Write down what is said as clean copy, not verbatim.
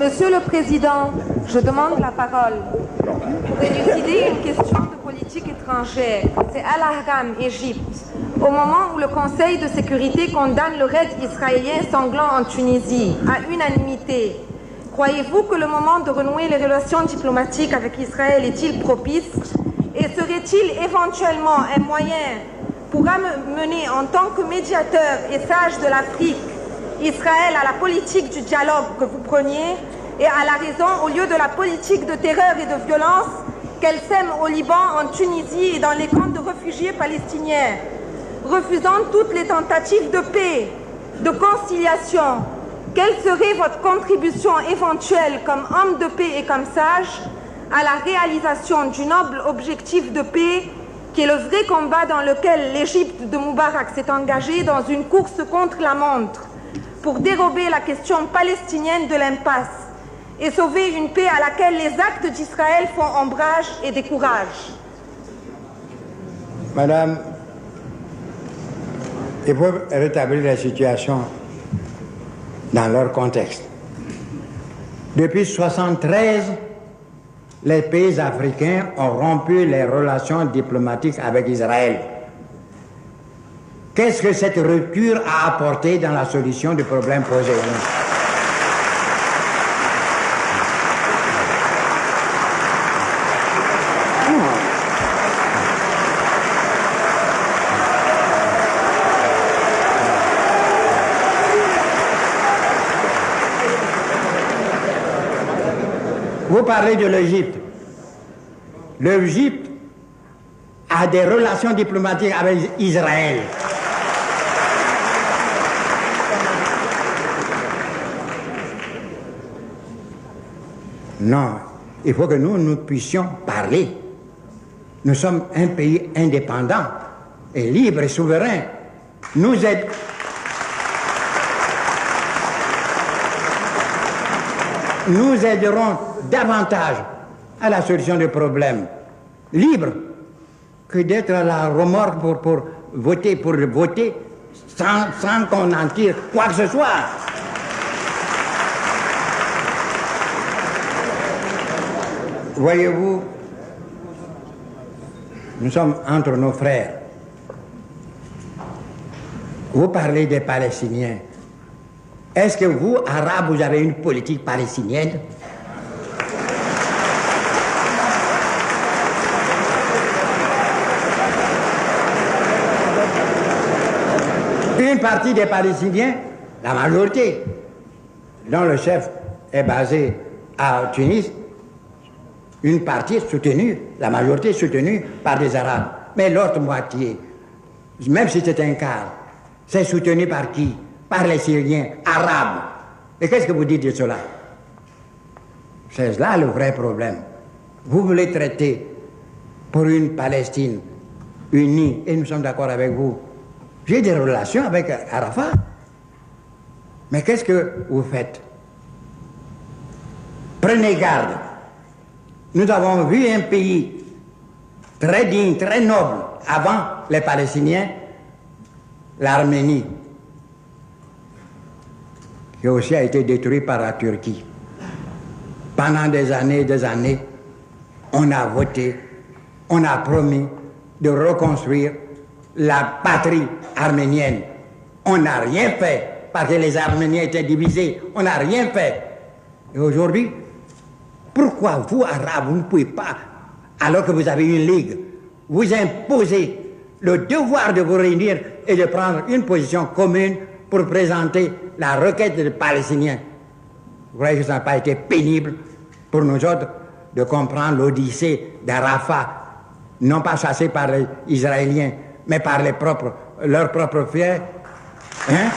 Monsieur le Président, je demande la parole pour élucider une question de politique étrangère. C'est Al-Ahram, Égypte. Au moment où le Conseil de sécurité condamne le raid israélien sanglant en Tunisie, à unanimité, croyez-vous que le moment de renouer les relations diplomatiques avec Israël est-il propice? Et serait-il éventuellement un moyen pour amener en tant que médiateur et sage de l'Afrique Israël à la politique du dialogue que vous preniez et à la raison au lieu de la politique de terreur et de violence qu'elle sème au Liban, en Tunisie et dans les camps de réfugiés palestiniens, refusant toutes les tentatives de paix, de conciliation? Quelle serait votre contribution éventuelle comme homme de paix et comme sage à la réalisation du noble objectif de paix qui est le vrai combat dans lequel l'Égypte de Moubarak s'est engagée dans une course contre la montre pour dérober la question palestinienne de l'impasse et sauver une paix à laquelle les actes d'Israël font ombrage et découragent? Madame, il faut rétablir la situation dans leur contexte. Depuis 1973, les pays africains ont rompu les relations diplomatiques avec Israël. Qu'est-ce que cette rupture a apporté dans la solution du problème posé? Vous parlez de l'Égypte. L'Égypte a des relations diplomatiques avec Israël. Non, il faut que nous puissions parler. Nous sommes un pays indépendant et libre et souverain. Nous aiderons davantage à la solution des problèmes, libre, que d'être à la remorque pour voter sans qu'on en tire quoi que ce soit. Voyez-vous, nous sommes entre nos frères. Vous parlez des Palestiniens. Est-ce que vous, Arabes, vous avez une politique palestinienne? Une partie des Palestiniens, la majorité, dont le chef est basé à Tunis, une partie soutenue, la majorité soutenue par des Arabes. Mais l'autre moitié, même si c'est un quart, c'est soutenu par qui? Par les Syriens arabes. Et qu'est-ce que vous dites de cela? C'est là le vrai problème. Vous voulez traiter pour une Palestine unie, et nous sommes d'accord avec vous. J'ai des relations avec Arafat. Mais qu'est-ce que vous faites? Prenez garde. Nous avons vu un pays très digne, très noble, avant les Palestiniens, l'Arménie, qui aussi a été détruit par la Turquie. Pendant des années, on a voté, on a promis de reconstruire la patrie arménienne. On n'a rien fait parce que les Arméniens étaient divisés. On n'a rien fait. Et aujourd'hui, pourquoi vous, Arabes, vous ne pouvez pas, alors que vous avez une ligue, vous imposer le devoir de vous réunir et de prendre une position commune pour présenter la requête des Palestiniens? Vous croyez que ça n'a pas été pénible pour nous autres de comprendre l'odyssée d'Arafat, non pas chassé par les Israéliens, mais par leurs propres frères, hein?